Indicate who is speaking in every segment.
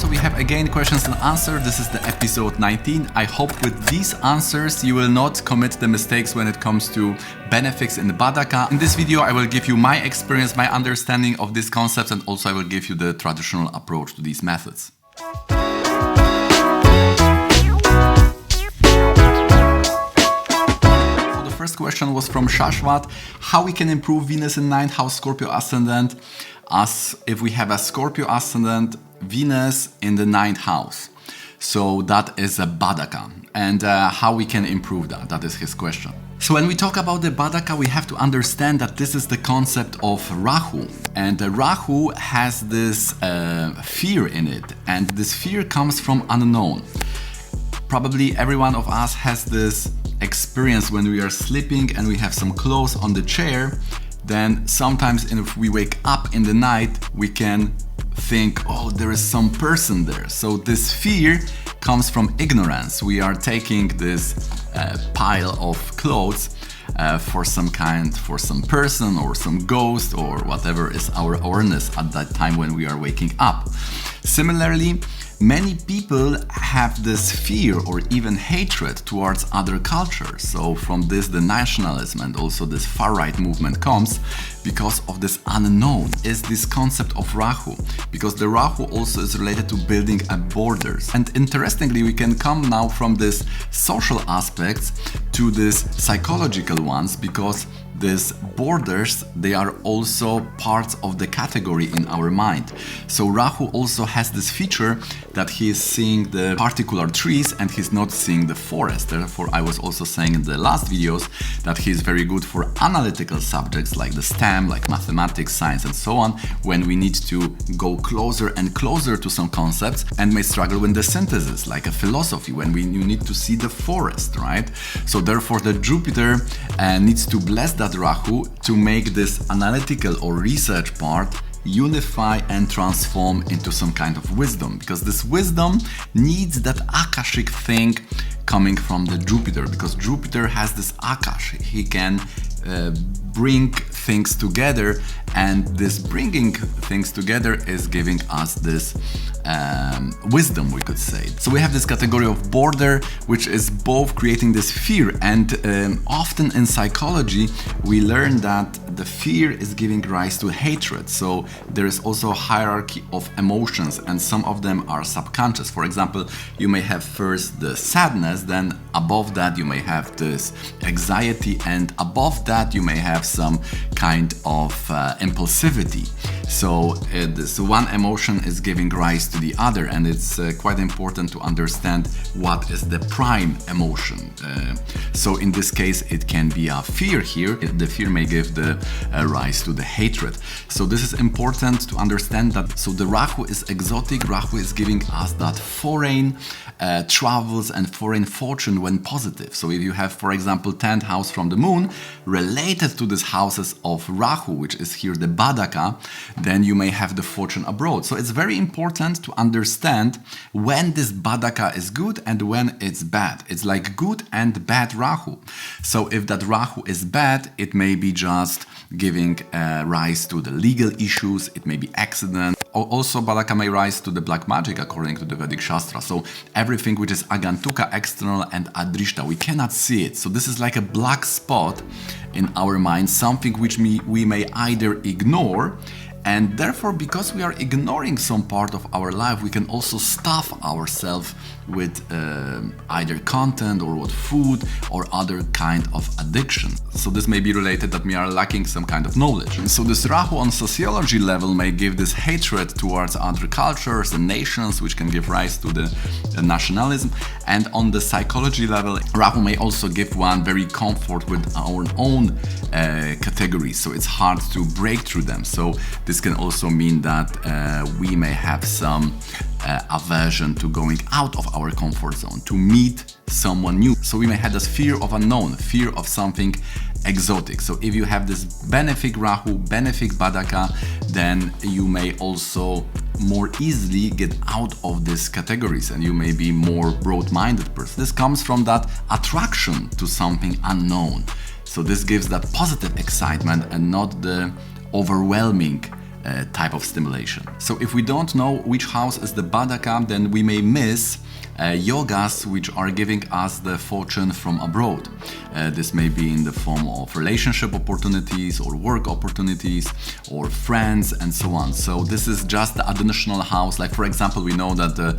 Speaker 1: So we have again questions and answers. This is the episode 19. I hope with these answers you will not commit the mistakes when it comes to Benefics in the badhaka. In this video I will give you my experience, my understanding of these concepts, and also I will give you the traditional approach to these methods. First question was from Shashwat: how we can improve Venus in 9th house Scorpio ascendant, as if we have a Scorpio ascendant, Venus in the 9th house. So that is a badhaka, and how we can improve that is his question. So when we talk about the badhaka, we have to understand that this is the concept of Rahu, and Rahu has this fear in it, and this fear comes from unknown. Probably every one of us has this experience when we are sleeping and we have some clothes on the chair. Then sometimes if we wake up in the night, we can think, oh, there is some person there. So this fear comes from ignorance. We are taking this pile of clothes for some person or some ghost or whatever is our awareness at that time when we are waking up. Similarly, many people have this fear or even hatred towards other cultures. So from this, the nationalism and also this far-right movement comes because of this unknown, is this concept of Rahu, because the Rahu also is related to building borders. And interestingly, we can come now from this social aspects to this psychological ones, because these borders, they are also parts of the category in our mind. So Rahu also has this feature that he is seeing the particular trees and he's not seeing the forest. Therefore, I was also saying in the last videos that he is very good for analytical subjects like the STEM, like mathematics, science, and so on, when we need to go closer and closer to some concepts, and may struggle with the synthesis, like a philosophy, when you need to see the forest, right? So therefore, the Jupiter needs to bless that Rahu to make this analytical or research part unify and transform into some kind of wisdom, because this wisdom needs that akashic thing coming from the Jupiter, because Jupiter has this akash. He can bring things together, and this bringing things together is giving us this wisdom, we could say. So we have this category of border, which is both creating this fear, and often in psychology we learn that the fear is giving rise to hatred. So there is also a hierarchy of emotions, and some of them are subconscious. For example, you may have first the sadness, then above that you may have this anxiety, and above that you may have some kind of impulsivity. So this one emotion is giving rise to the other, and it's quite important to understand what is the prime emotion. So in this case, it can be a fear here. The fear may give the rise to the hatred. So this is important to understand that. So the Rahu is exotic. Rahu is giving us that foreign travels and foreign fortune when positive. So if you have, for example, 10th house from the moon related to these houses of Rahu, which is here the badhaka, then you may have the fortune abroad. So it's very important to understand when this badhaka is good and when it's bad. It's like good and bad Rahu. So if that Rahu is bad, it may be just giving rise to the legal issues, it may be accident. Also, badhaka may rise to the black magic according to the Vedic Shastra. So everything which is agantuka, external, and adrishta, we cannot see it. So this is like a black spot in our mind, something which we may either ignore, and therefore, because we are ignoring some part of our life, we can also stuff ourselves with either content or with food or other kind of addiction. So this may be related that we are lacking some kind of knowledge. And so this Rahu on sociology level may give this hatred towards other cultures and nations, which can give rise to the nationalism. And on the psychology level, Rahu may also give one very comfort with our own categories. So it's hard to break through them. So this can also mean that we may have some aversion to going out of our comfort zone, to meet someone new. So we may have this fear of unknown, fear of something exotic. So if you have this benefic Rahu, benefic badhaka, then you may also more easily get out of these categories, and you may be more broad-minded person. This comes from that attraction to something unknown. So this gives that positive excitement and not the overwhelming type of stimulation. So if we don't know which house is the badhaka, then we may miss yogas which are giving us the fortune from abroad. This may be in the form of relationship opportunities or work opportunities or friends and so on. So this is just the additional house. Like for example, we know that the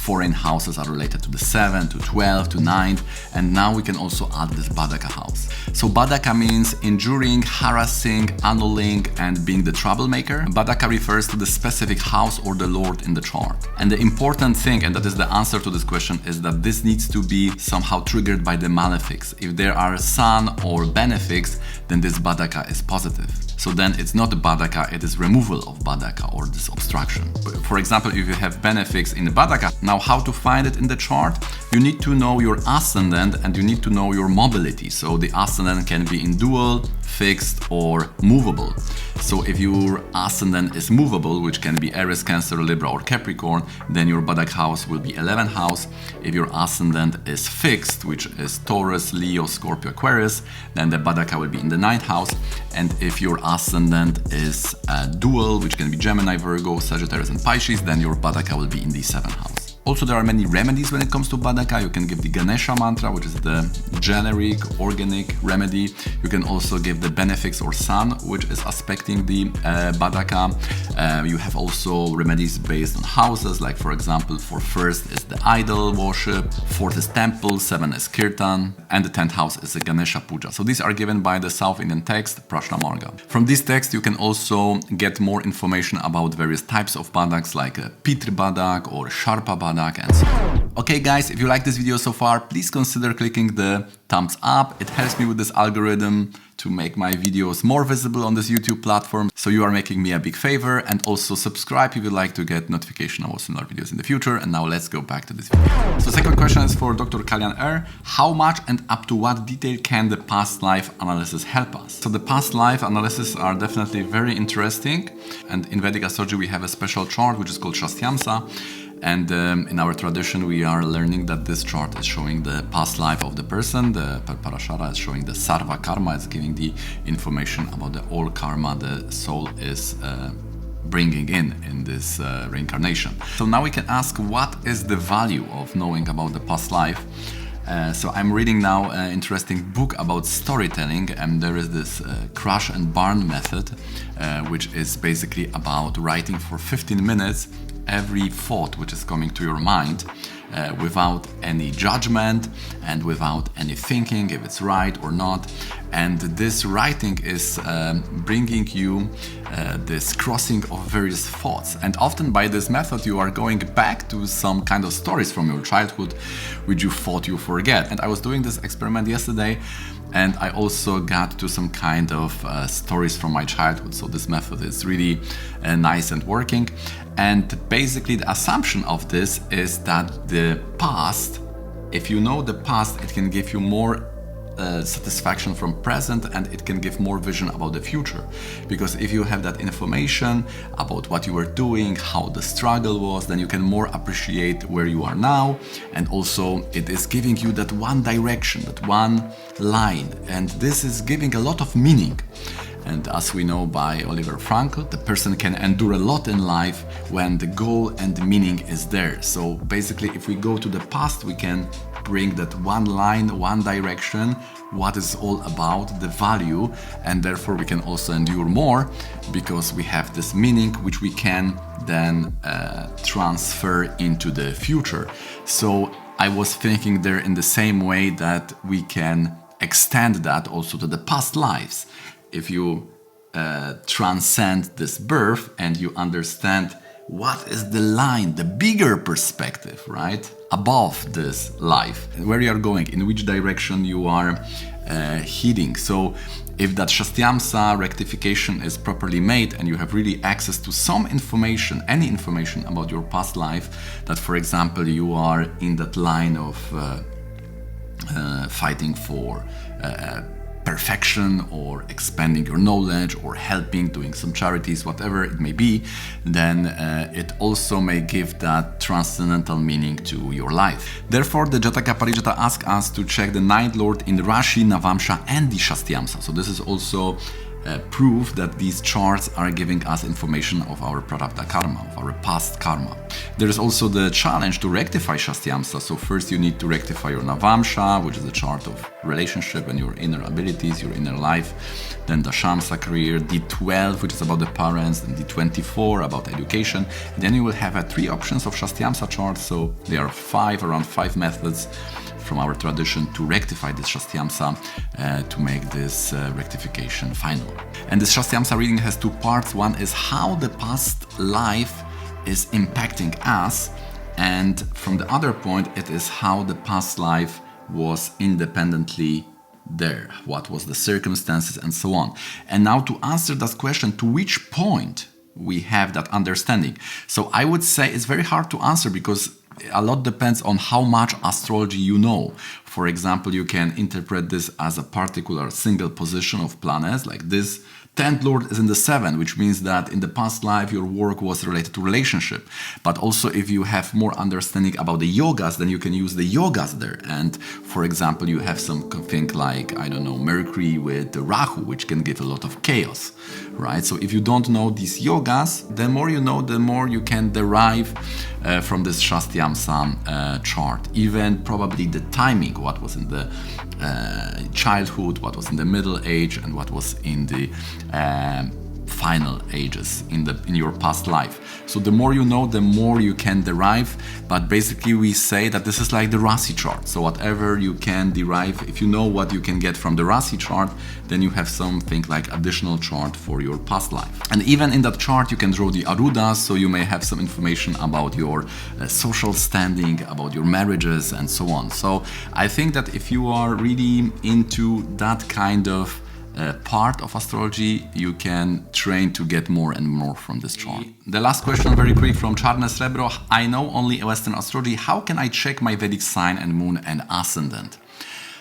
Speaker 1: foreign houses are related to the 7, to 12, to 9, and now we can also add this badhaka house. So badhaka means enduring, harassing, annulling, and being the troublemaker. Badhaka refers to the specific house or the lord in the chart. And the important thing, and that is the answer to this question, is that this needs to be somehow triggered by the malefics. If there are sun or benefics, then this badhaka is positive. So then it's not a badhaka, it is removal of badhaka or this obstruction. For example, if you have benefics in the badhaka, now how to find it in the chart? You need to know your ascendant and you need to know your mobility. So the ascendant can be in dual, fixed or movable. So if your ascendant is movable, which can be Aries, Cancer, Libra or Capricorn, then your badhaka house will be 11th house. If your ascendant is fixed, which is Taurus, Leo, Scorpio, Aquarius, then the badhaka will be in the 9th house. And if your ascendant is dual, which can be Gemini, Virgo, Sagittarius and Pisces, then your badhaka will be in the 7th house. Also, there are many remedies when it comes to badhaka. You can give the Ganesha mantra, which is the generic, organic remedy. You can also give the Benefics or Sun, which is aspecting the badhaka. You have also remedies based on houses, like for example, for 1st is the idol worship, 4th is temple, 7th is kirtan, and the 10th house is the Ganesha puja. So these are given by the South Indian text, Prashna Marga. From this text, you can also get more information about various types of badhaks, like Pitr badhak or Sharpa badhak, and so on. Okay guys, if you like this video so far, please consider clicking the thumbs up. It helps me with this algorithm to make my videos more visible on this YouTube platform. So you are making me a big favor, and also subscribe if you'd like to get notification about similar videos in the future. And now let's go back to this video. So second question is for Dr. Kalyan R. How much and up to what detail can the past life analysis help us? So the past life analysis are definitely very interesting. And in Vedic Astrology, we have a special chart which is called Shastyamsa. And in our tradition, we are learning that this chart is showing the past life of the person. The Parashara is showing the Sarva Karma, it's giving the information about the all karma the soul is bringing in this reincarnation. So now we can ask, what is the value of knowing about the past life? So I'm reading now an interesting book about storytelling, and there is this crash and burn method, which is basically about writing for 15 minutes every thought which is coming to your mind, without any judgment and without any thinking if it's right or not. And this writing is bringing you this crossing of various thoughts. And often by this method you are going back to some kind of stories from your childhood which you thought you forget. And I was doing this experiment yesterday, and I also got to some kind of stories from my childhood. So this method is really nice and working. And basically the assumption of this is that the past, if you know the past, it can give you more satisfaction from present, and it can give more vision about the future. Because if you have that information about what you were doing, how the struggle was, then you can more appreciate where you are now. And also it is giving you that one direction, that one line, and this is giving a lot of meaning. And as we know by Oliver Frankl, the person can endure a lot in life when the goal and the meaning is there. So basically, if we go to the past, we can bring that one line, one direction, what is all about, the value, and therefore we can also endure more because we have this meaning which we can then transfer into the future. So I was thinking there in the same way that we can extend that also to the past lives. If you transcend this birth and you understand what is the line, the bigger perspective, right, above this life, where you are going, in which direction you are heading. So if that Shastyamsa rectification is properly made and you have really access to some information, any information about your past life, that for example you are in that line of fighting for perfection or expanding your knowledge or helping, doing some charities, whatever it may be, then it also may give that transcendental meaning to your life. Therefore, the Jataka Parijata asks us to check the ninth lord in Rashi, Navamsha and the Shastyamsa. So this is also proof that these charts are giving us information of our prarabdha karma, of our past karma. There is also the challenge to rectify Shastyamsa. So first you need to rectify your Navamsha, which is the chart of relationship and your inner abilities, your inner life. Then Dashamsa career, D12, which is about the parents, and D24 about education. And then you will have 3 options of Shastyamsa charts. So there are around 5 methods from our tradition to rectify this Shastyamsa, to make this rectification final. And this Shastyamsa reading has 2 parts. One is how the past life is impacting us, and from the other point it is how the past life was independently there, what was the circumstances and so on. And now to answer that question, to which point we have that understanding. So I would say it's very hard to answer because a lot depends on how much astrology you know. For example, you can interpret this as a particular single position of planets, like this 10th Lord is in the 7th, which means that in the past life your work was related to relationship. But also if you have more understanding about the yogas, then you can use the yogas there. And for example, you have something like, I don't know, Mercury with Rahu, which can give a lot of chaos, right? So if you don't know these yogas, the more you know, the more you can derive from this Shastyamsa chart. Even probably the timing, what was in the childhood, what was in the middle age, and what was in the final ages in your past life. So the more you know, the more you can derive. But basically we say that this is like the Rasi chart. So whatever you can derive, if you know what you can get from the Rasi chart, then you have something like additional chart for your past life. And even in that chart you can draw the arudas, so you may have some information about your social standing, about your marriages and so on. So I think that if you are really into that kind of part of astrology, you can train to get more and more from this chart. The last question, very quick, from Czarne Srebro. I know only Western astrology. How can I check my Vedic sign and moon and ascendant?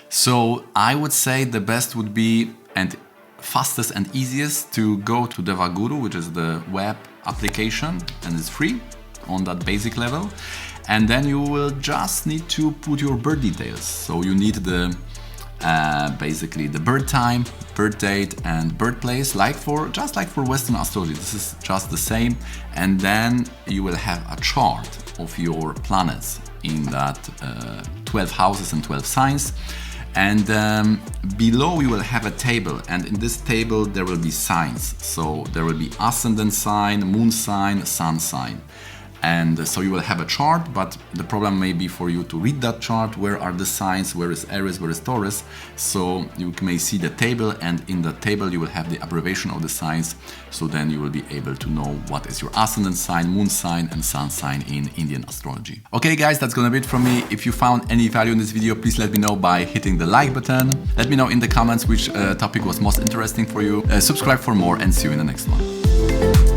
Speaker 1: So I would say the best would be, and fastest and easiest, to go to Devaguru, which is the web application, and it's free on that basic level. And then you will just need to put your birth details. So you need the basically the birth time, birth date and birthplace, just like for Western astrology. This is just the same. And then you will have a chart of your planets in that 12 houses and 12 signs. And below you will have a table, and in this table there will be signs. So there will be ascendant sign, moon sign, sun sign. And so you will have a chart, but the problem may be for you to read that chart. Where are the signs? Where is Aries? Where is Taurus? So you may see the table, and in the table you will have the abbreviation of the signs. So then you will be able to know what is your ascendant sign, moon sign, and sun sign in Indian astrology. Okay guys, that's gonna be it from me. If you found any value in this video, please let me know by hitting the like button. Let me know in the comments which topic was most interesting for you. Subscribe for more, and see you in the next one.